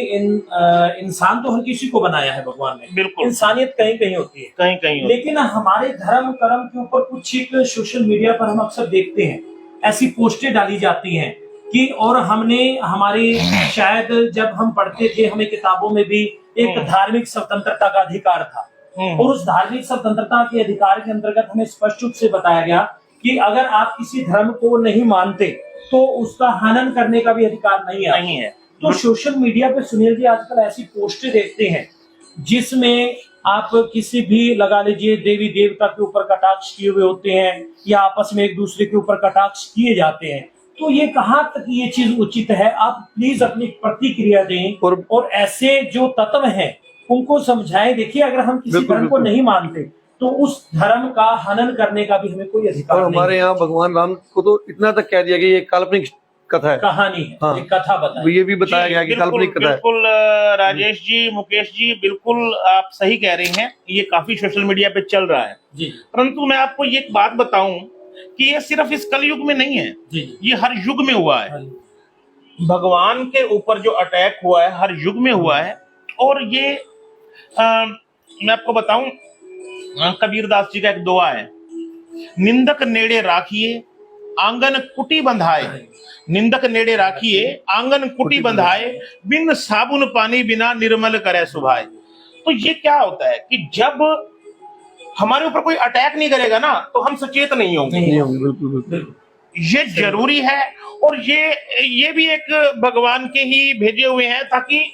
इंसान तो हर किसी को बनाया है भगवान ने, बिल्कुल। इंसानियत कहीं कहीं होती है, कहीं कहीं, लेकिन हमारे धर्म कर्म के ऊपर कुछ एक सोशल मीडिया पर हम अक्सर देखते हैं, ऐसी पोस्टें डाली जाती हैं कि, और हमने हमारी शायद जब हम पढ़ते थे, हमें किताबों में भी एक धार्मिक स्वतंत्रता का अधिकार था, और उस धार्मिक स्वतंत्रता के अधिकार के अंतर्गत हमें स्पष्ट रूप से बताया गया कि अगर आप किसी धर्म को नहीं मानते तो उसका हनन करने का भी अधिकार नहीं है। तो सोशल मीडिया पे सुनील जी आजकल ऐसी पोस्टें देखते हैं जिसमें आप किसी भी, लगा लीजिए, देवी देवता के ऊपर कटाक्ष किए हुए होते हैं, या आपस में एक दूसरे के ऊपर कटाक्ष किए जाते हैं। तो ये कहाँ तक ये चीज उचित है? आप प्लीज अपनी प्रतिक्रिया दें और ऐसे जो तत्व हैं उनको समझाएं। देखिए, अगर हम किसी धर्म को नहीं मानते तो उस धर्म का हनन करने का भी हमें कोई अधिकार नहीं। हमारे यहाँ भगवान राम को तो इतना तक कह दिया कि ये काल्पनिक कथा है, कहानी है, हाँ। एक कथा बताई, ये भी बताया गया कि काल्पनिक कथा है। बिल्कुल राजेश जी, मुकेश जी, बिल्कुल आप सही कह रहे हैं। ये काफी सोशल मीडिया पे चल रहा है जी। परंतु मैं आपको ये एक बात बताऊं कि ये सिर्फ इस कलयुग में नहीं है जी। ये हर युग में हुआ है। भगवान के ऊपर जो अटैक हुआ है हर युग में हुआ है। और ये मैं आपको बताऊं, कबीरदास जी का एक दुआ है, निंदक नेड़े राखिए आंगन कुटी बंधाए, निंदक नेड़े राखिए आंगन कुटी बंधाए, बिन साबुन पानी बिना निर्मल करे सुभाए। तो ये क्या होता है कि जब हमारे ऊपर कोई अटैक नहीं करेगा ना तो हम सचेत नहीं होंगे। बिल्कुल। ये जरूरी है, और ये भी एक भगवान के ही भेजे हुए हैं, ताकि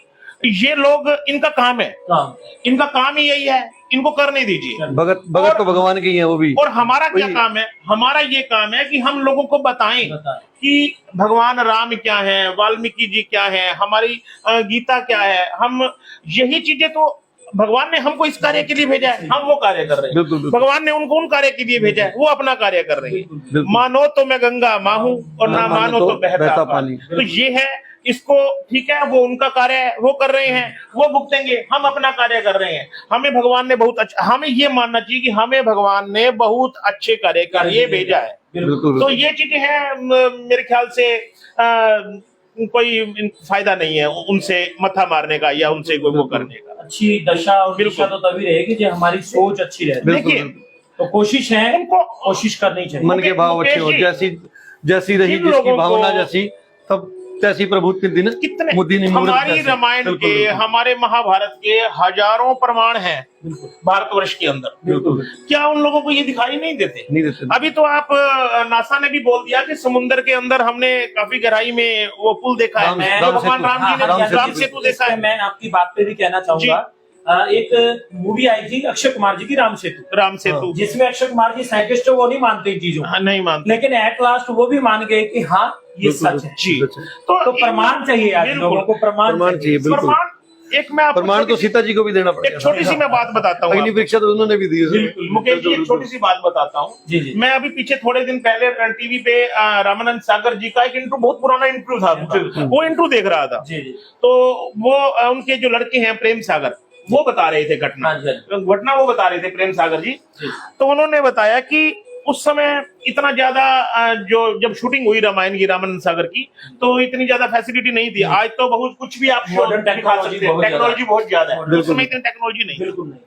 ये लोग, इनका काम है, इनका काम ही यही है, इनको करने दीजिए। भगत तो भगवान के ही है वो भी। और हमारा क्या काम है? हमारा ये काम है कि हम लोगों को बताएं कि भगवान राम क्या है, वाल्मीकि जी क्या है, हमारी गीता क्या है। हम यही चीजें तो भगवान ने हमको इस कार्य के लिए भेजा है, हम वो कार्य कर रहे हैं। बिल्कुल, बिल्कुल। भगवान ने उनको उन कार्य के लिए भेजा है, वो अपना कार्य कर रहे हैं। बिल्कुल। मानो तो मैं गंगा माहूं और ना मानो तो बहता पानी। तो ये है, इसको ठीक है, वो उनका कार्य है, वो कर रहे हैं, वो भुगतेंगे, हम अपना कार्य कर रहे हैं। हमें भगवान ने बहुत अच्छा, हमें ये मानना चाहिए कि हमें भगवान ने बहुत अच्छे कार्य के लिए भेजा है। बिल्कुल। तो ये चीजें हैं, मेरे ख्याल से कोई फायदा नहीं है उनसे मथा मारने का या उनसे कोई वो करने का। अच्छी दशा और दिशा तो तभी रहेगी जब हमारी सोच अच्छी रहेगी। देखिए, तो कोशिश है, उनको कोशिश करनी चाहिए। मन के भाव अच्छे हो, जैसी जैसी रही जिन जिसकी लोगों भावना को- जैसी, तब तैसी प्रभु के दिन कितने मुद्दी नहीं मुहूर्त हमारी जैसे। रामायण बिल्कुल, के, बिल्कुल। हमारे महाभारत के हजारों प्रमाण हैं भारतवर्ष के अंदर। बिल्कुल क्या उन लोगों को ये दिखाई नहीं देते? नहीं देते। अभी तो आप नासा ने भी बोल दिया कि समुद्र के अंदर हमने काफी गहराई में वो पुल देखा है। राम- तो भगवान सेतु। राम जी ने राम राम सेतु। सेतु देखा है। मैं आपकी बात पे भी कहना चाहूंगा, एक मूवी आई थी अक्षय कुमार जी की, राम सेतु, राम सेतु जिसमें अक्षय कुमार जी साइंटिस्ट है, वो नहीं मानते इन चीजों को। हाँ, नहीं मानते। लेकिन एट लास्ट वो भी मान गए कि हाँ ये सच है। जी, तो प्रमाण चाहिए आज बिल्कुल। लोगों को, प्रमाण प्रमाण चाहिए, बिल्कुल। प्रमाण, एक मैं आपको प्रमाण तो छोटी- सीता जी को भी देना पड़ेगा। एक छोटी सी मैं बात बताता हूँ अग्नि आपको। परीक्षा तो उन्होंने भी दी है। बिल्कुल मुकेश जी, एक छोटी सी बात बताता हूँ। जी, जी। मैं अभी पीछे थोड़े दिन पहले टीवी पे रामानंद सागर जी का एक इंटरव्यू, बहुत पुराना इंटरव्यू था, वो इंटरव्यू देख रहा था। जी जी तो वो उनके जो लड़के हैं प्रेम सागर, वो बता रहे थे घटना, हाँ जी, घटना वो बता रहे थे प्रेम सागर जी। जी। तो उन्होंने बताया कि उस समय इतना ज्यादा जो जब शूटिंग हुई रामायण की, रामानंद सागर की, तो इतनी ज्यादा फैसिलिटी नहीं थी। आज तो बहुत कुछ भी आप Modern दिखा technology सकते हैं, बहुत टेक्नोलॉजी बहुत ज्यादा है। बिल्कुल। उस समय इतनी टेक्नोलॉजी नहीं। बिल्कुल नहीं।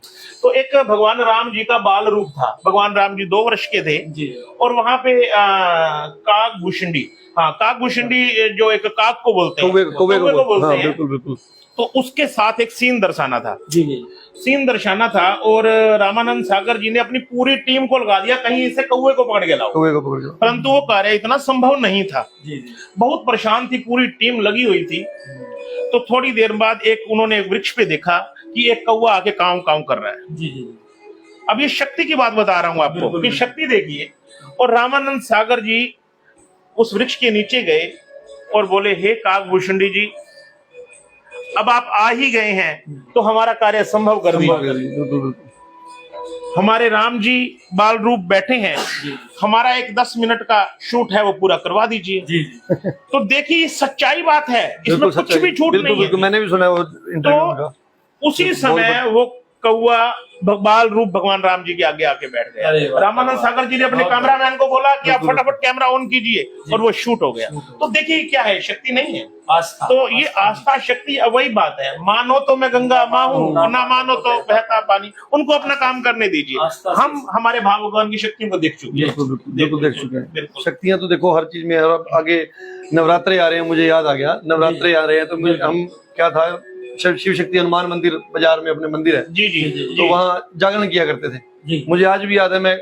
तो एक भगवान राम जी का बाल रूप था। भगवान राम जी 2 वर्ष के थे जी और वहां पे काक भूषणी, हाँ काक भूषणी, जो एक काक को बोलते हैं, कौवे को बोलते बोलते हैं। हैं। बिल्कुल बिल्कुल। तो उसके साथ एक सीन दर्शाना था, जी जी सीन दर्शाना था, और रामानंद सागर जी ने अपनी पूरी टीम को लगा दिया कहीं इसे कौवे को पकड़ के लाओ। कौवे को पकड़ के। परंतु वो कार्य इतना संभव नहीं था। जी जी बहुत परेशान थी, पूरी टीम लगी हुई थी। तो थोड़ी देर बाद एक उन्होंने एक वृक्ष पे देखा कि एक कौवा आके काव काव कर रहा है। जी जी अब ये शक्ति की बात बता रहा हूं आपको बिल्कुल, कि शक्ति देखिए। और रामानंद सागर जी उस वृक्ष के नीचे गए और बोले, हे काकभूषणी जी, अब आप आ ही गए हैं तो हमारा कार्य संभव कर दीजिए। बिल्कुल बिल्कुल। हमारे राम जी बाल रूप बैठे हैं, हमारा एक 10 मिनट का शूट है, वो पूरा करवा दीजिए। जी जी तो देखिए, ये सच्चाई बात है, इसमें बिल्कुल कुछ सच्चाई। भी झूठ बिल्कुल, नहीं है। बिल्कुल, मैंने भी सुना है वो इंटरव्यू में का। उसी समय वो कौवा बाल रूप भगवान राम जी के आगे आके बैठ अरे गया। वाह, रामानंद सागर जी ने अपने बहुत कैमरामैन को बोला कि आप बिल्कुल। फटाफट कैमरा ऑन कीजिए, और वो शूट हो गया। तो देखिए क्या है, शक्ति नहीं है। आस्था। तो ये आस्था शक्ति, वही बात है, मानो तो मैं गंगा माँ हूँ और ना मानो तो बहता पानी। उनको अपना काम करने दीजिए। आस्था से- हम हमारे भगवान की शक्तियों को देख चुके हैं। बिल्कुल बिल्कुल बिल्कुल देख चुके हैं। बिल्कुल। शक्तियां तो देखो हर चीज में है। और आगे नवरात्रे आ रहे हैं, मुझे याद आ गया, नवरात्रे आ रहे हैं तो हम क्या था, शिव शक्ति हनुमान मंदिर बाजार में अपने मंदिर है, जी जी जी, तो वहाँ जागरण किया करते थे। जी मुझे आज भी याद है, मैं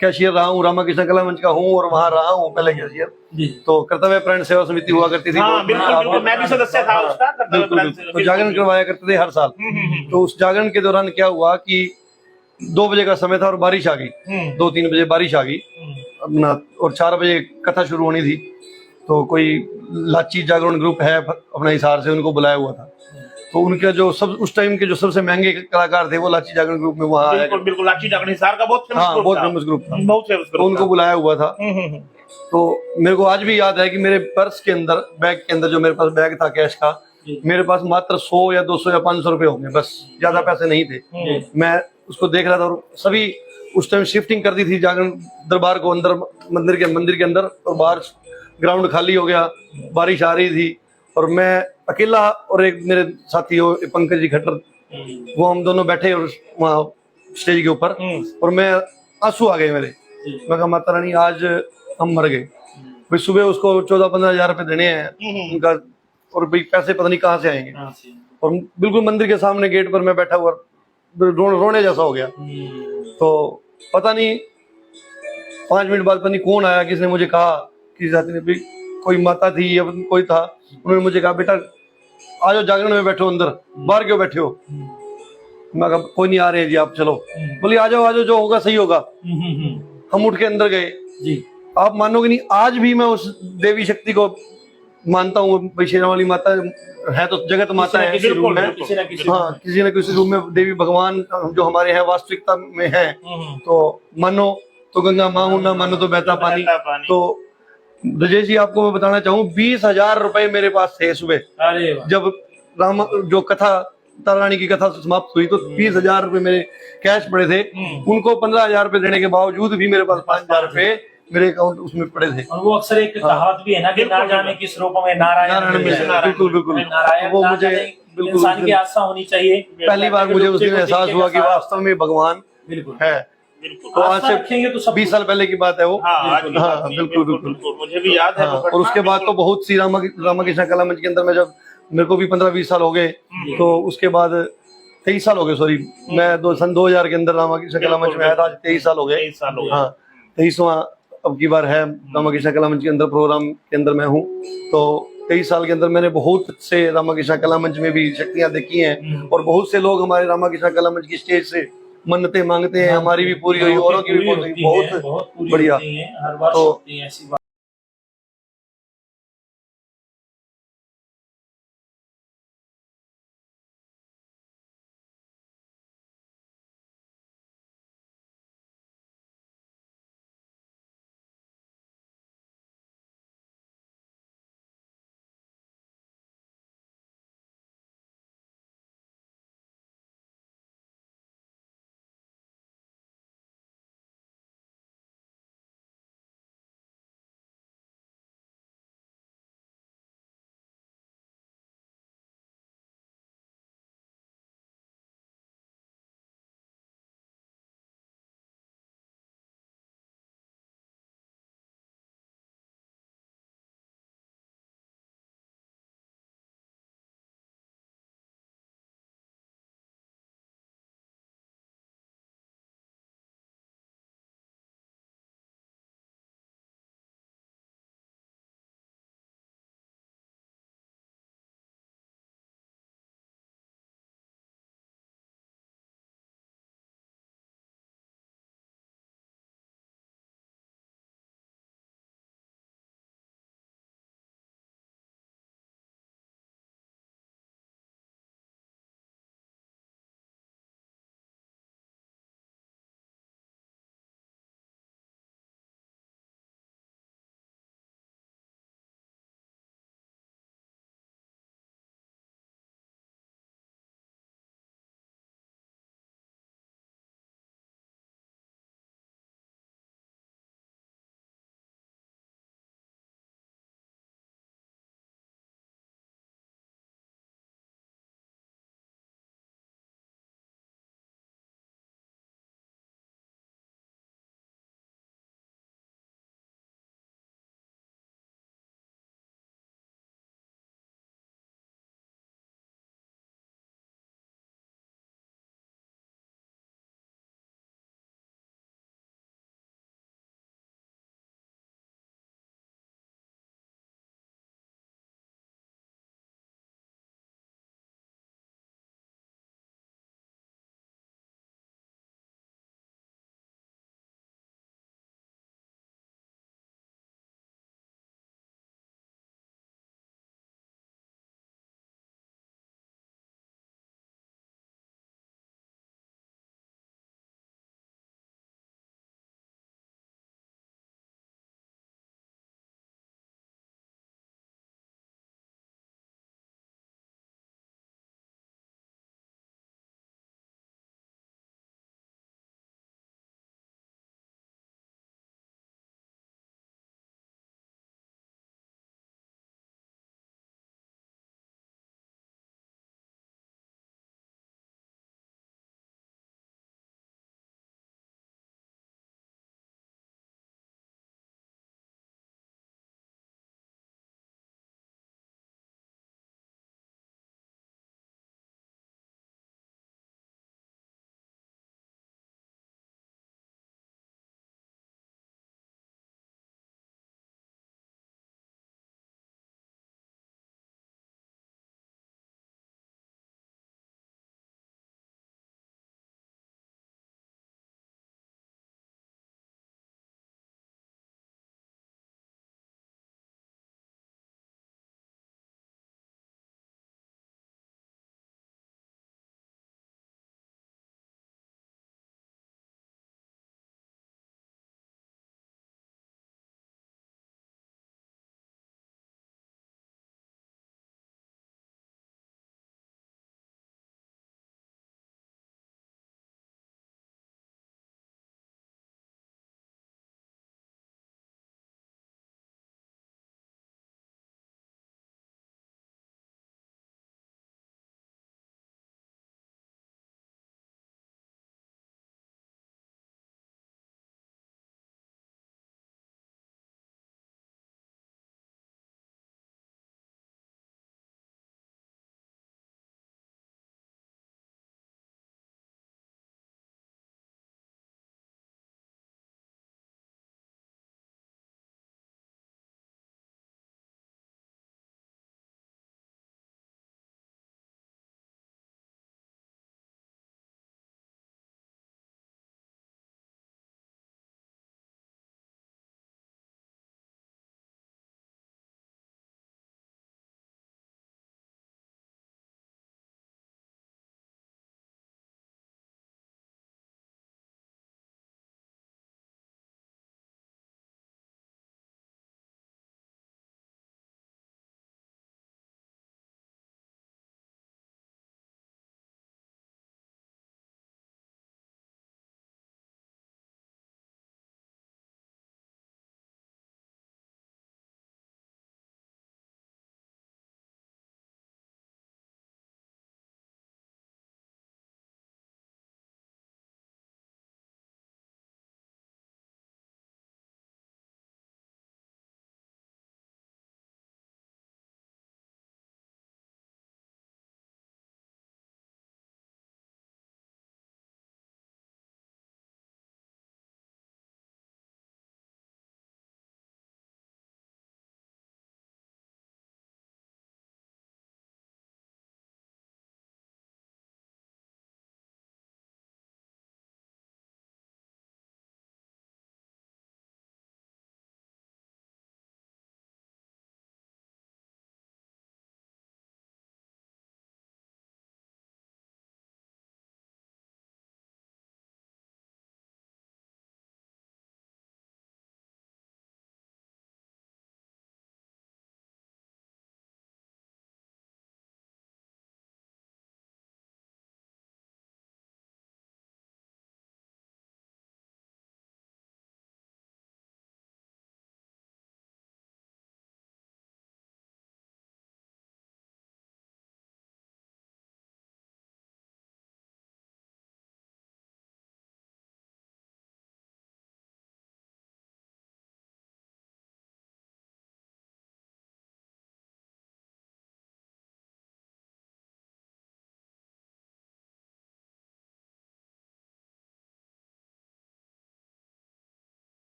कैशियर रहा हूँ, रामाकृष्ण कला मंच का हूँ, और वहाँ रहा हूँ पहले कैशियर। जी तो कर्तव्य प्राण सेवा समिति हुआ करती थी। हाँ बिल्कुल बिल्कुल, मैं भी सदस्य था उसका। कर्तव्य बिल्कुल, प्राण बिल्कुल। तो जागरण करवाया करते थे हर साल। तो उस जागरण के दौरान क्या हुआ कि 2 बजे का समय था और बारिश आ गई, 2-3 बजे बारिश आ गई अपना, और 4 बजे कथा शुरू होनी थी। तो कोई लाची जागरण ग्रुप है अपना हिसार से, उनको बुलाया हुआ था। तो उनके जो सब उस टाइम के जो सबसे महंगे कलाकार थे, वो लाची जागरण ग्रुप में वहाँ आया। बिल्कुल बिल्कुल, लाठी जागरण हिसार का बहुत फेमस हाँ, ग्रुप बहुत था। फेमस ग्रुप था। बहुत फेमस तो ग्रुप उनको था। बुलाया हुआ था। हम्म। तो मेरे को आज भी याद है कि मेरे पर्स के अंदर, बैग के अंदर, जो मेरे पास बैग था कैश का, मेरे पास मात्र 100 या 200 या 500 रुपए होंगे, बस, ज्यादा पैसे नहीं थे। मैं उसको देख रहा था, और सभी उस टाइम शिफ्टिंग कर दी थी जागरण दरबार को अंदर, मंदिर के अंदर, और बाहर ग्राउंड खाली हो गया, बारिश आ रही थी, और मैं अकेला और एक मेरे साथी हो पंकज जी खट्टर, वो हम दोनों बैठे और वहाँ स्टेज के ऊपर, और मैं आंसू आ गए मेरे। मैं कहा, माता रानी आज हम मर गए भाई, सुबह उसको 14-15 हजार रुपए देने हैं उनका, और भाई पैसे पता नहीं कहाँ से आएंगे। और बिल्कुल मंदिर के सामने गेट पर मैं बैठा हुआ रोने जैसा हो गया। तो पता नहीं 5 मिनट बाद पता नहीं कौन आया, किसने मुझे कहा, किसी साथी ने भी, कोई माता थी या कोई था, उन्होंने मुझे कहा, बेटा आ जाओ जागरण में बैठो, अंदर, बाहर क्यों बैठे हो? मैं कहा, कोई नहीं आ रहे जी, आप चलो। बोली, आ जाओ, जो होगा सही होगा। हम उठ के अंदर गए। जी आप मानोगे नहीं, आज भी मैं उस देवी शक्ति को मानता हूँ शेरा वाली माता है तो जगत माता है इसी रूम में। किसी ना किसी हाँ, किसी न किसी रूप में देवी भगवान जो हमारे हैं वास्तविकता में है। तो मानो तो गंगा माँ हूं, ना मानो तो बहता पानी। तो ब्रजेश जी आपको मैं बताना चाहूँ 20,000 रुपए मेरे पास थे सुबह, अरे वाह। जब राम जो कथा तारा रानी की कथा समाप्त हुई तो 20,000 रुपए मेरे कैश पड़े थे। उनको 15,000 रुपए देने के बावजूद भी मेरे पास 5,000 रुपए मेरे अकाउंट उसमें पड़े थे। और वो अक्सर एक कहावत भी है ना कि ना जाने किस रूप में नारायण मिले। बिल्कुल बिल्कुल, नारायण वो ना मुझे जाने बिल्कुल इंसान की आस्था होनी चाहिए। पहली बार मुझे उस दिन एहसास हुआ कि वास्तव में भगवान बिल्कुल है। बिल्कुल। तो आज आस्था रखेंगे तो से सब 20 साल पहले की बात है वो। हाँ, आज की हाँ बात नहीं, बिल्कुल बिल्कुल, बिल्कुल। मुझे भी याद है हाँ, वो घटना, और उसके बाद तो बिल्कुल। बहुत सी रामाकृष्ण कला मंच के अंदर में जब मेरे को भी 15-20 साल हो गए, तो उसके बाद 23 साल हो गए, सॉरी मैं सन 2000 के अंदर रामाकृष्ण कला मंच में आया था। आज 23 साल हो गए। 23 साल हो गए। हाँ, 23वां अब की बार है रामाकृष्ण कला मंच के अंदर प्रोग्राम के अंदर मैं हूँ। तो 23 साल के अंदर मैंने बहुत से रामाकृष्ण कला मंच में भी शक्तियां देखी हैं, और बहुत से लोग हमारे रामाकृष्ण कला मंच की स्टेज से मन्नतें मांगते हैं, हमारी भी पूरी हुई, औरों की भी पूरी हुई। बहुत पूरी बढ़िया। होती हैं, हर बार तो होती हैं ऐसी बात।